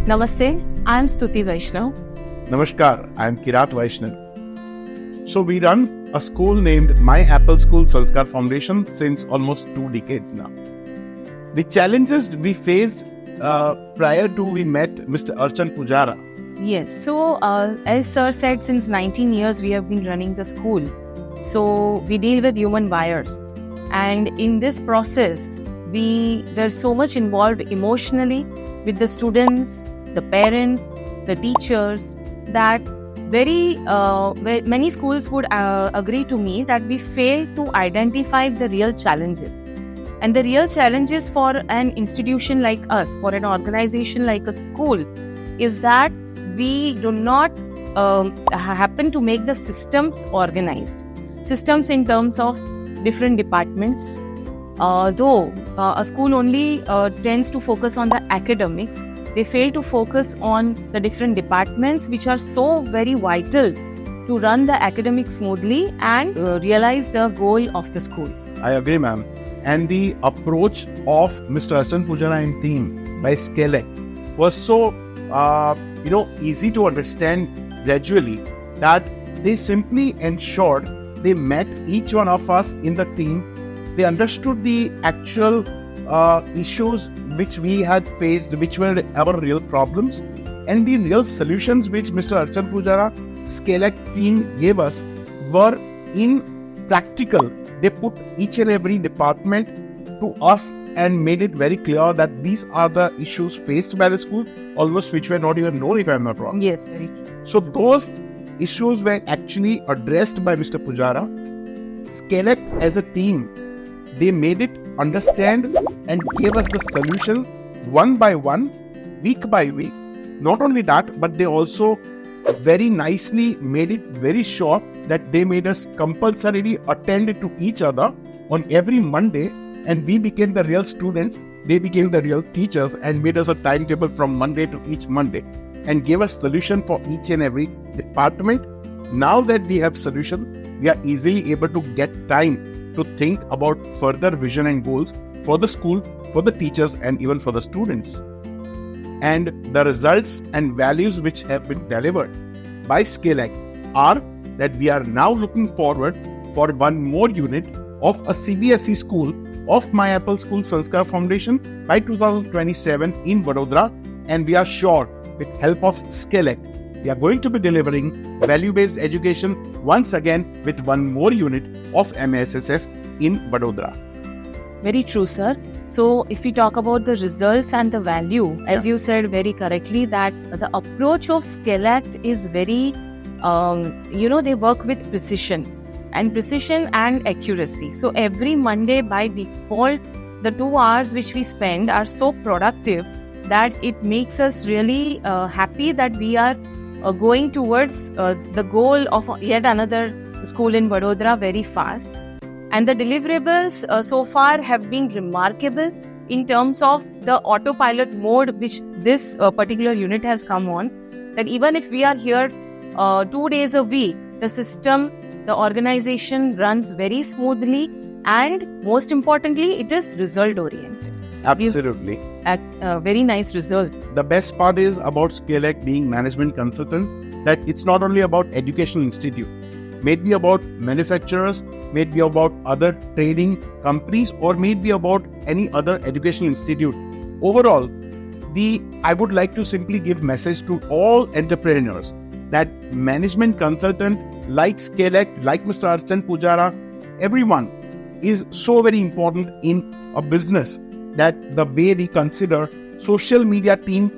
Namaste, I am Stuti Vaishnav. Namaskar, I am Kirat Vaishnav. So we run a school named My Apple School Sanskar Foundation since almost 2 decades now. The challenges we faced prior to we met Mr. Archan Pujara. Yes, so as Sir said, since 19 years we have been running the school. So we deal with human buyers. And in this process, there's so much involved emotionally with the students, the parents, the teachers, that many schools would agree to me that we fail to identify the real challenges. And the real challenges for an institution like us, for an organization like a school, is that we do not happen to make the systems organized. Systems in terms of different departments. Though a school only tends to focus on the academics, they fail to focus on the different departments which are so very vital to run the academic smoothly and realize the goal of the school. I agree, ma'am. And the approach of Mr. Archan Pujara and team by Skelec was so easy to understand gradually that they simply ensured they met each one of us in the team. They understood the actual issues which we had faced, which were our real problems, and the real solutions which Mr. Archan Pujara Skelec team gave us were in practical. They put each and every department to us and made it very clear that these are the issues faced by the school, almost which were not even known, if I'm not wrong. Yes, very true. So those issues were actually addressed by Mr. Pujara. Skelec as a team, they made it understand and gave us the solution one by one, week by week. Not only that, but they also very nicely made it very sure that they made us compulsorily attend to each other on every Monday, and we became the real students, they became the real teachers, and made us a timetable from Monday to each Monday and gave us solution for each and every department. Now that we have solution, we are easily able to get time to think about further vision and goals for the school, for the teachers, and even for the students. And the results and values which have been delivered by Skelec are that we are now looking forward for one more unit of a CBSE school of My Apple School Sanskar Foundation by 2027 in Vadodara, and we are sure with help of Skelec, we are going to be delivering value-based education once again with one more unit of MASSF in Vadodara. Very true, sir. So if we talk about the results and the value, as you said very correctly, that the approach of Skelec is very, they work with precision and accuracy. So every Monday by default, the 2 hours which we spend are so productive that it makes us really happy that we are going towards the goal of yet another school in Vadodara very fast. And the deliverables so far have been remarkable in terms of the autopilot mode which this particular unit has come on. That even if we are here 2 days a week, the system, the organization runs very smoothly, and most importantly, it is result oriented. Absolutely. Very nice results. The best part is about Skelec being management consultants, that it's not only about educational institute, may it be about manufacturers, may it be about other trading companies, or may it be about any other educational institute. Overall, I would like to simply give message to all entrepreneurs that management consultant like Skelec, like Mr. Archan Pujara, everyone is so very important in a business, that the way we consider social media team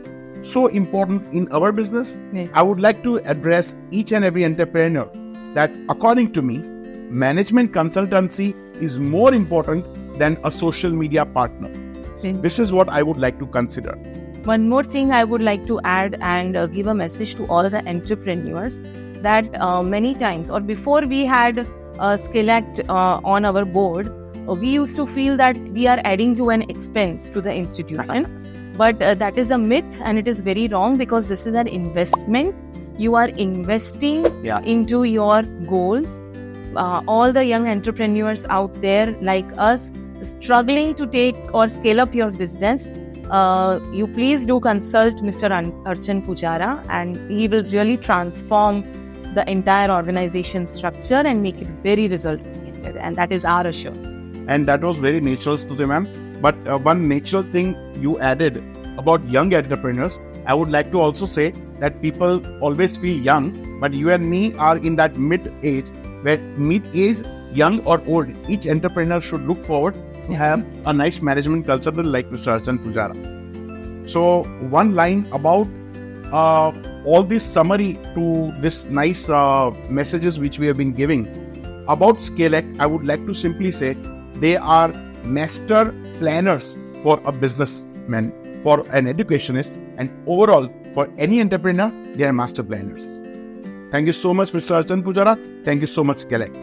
so important in our business. Yeah. I would like to address each and every entrepreneur that according to me, management consultancy is more important than a social media partner. This is what I would like to consider. One more thing I would like to add and give a message to all the entrepreneurs, that many times, or before we had Skelec on our board, we used to feel that we are adding to an expense to the institution. But that is a myth, and it is very wrong, because this is an investment. You are investing into your goals. All the young entrepreneurs out there like us struggling to take or scale up your business, you please do consult Mr. Archan Pujara, and he will really transform the entire organization structure and make it very result oriented. And that is our assurance. And that was very natural, Stuti ma'am. But one natural thing you added about young entrepreneurs, I would like to also say that people always feel young, but you and me are in that mid-age, where mid-age, young or old, each entrepreneur should look forward to have a nice management culture like Mr. Archan Pujara. So one line about all this summary to this nice messages which we have been giving about ScaleAct, I would like to simply say they are master planners for a businessman, for an educationist, and overall for any entrepreneur, they are master planners. Thank you so much, Mr. Archan Pujara. Thank you so much, ScaleAct.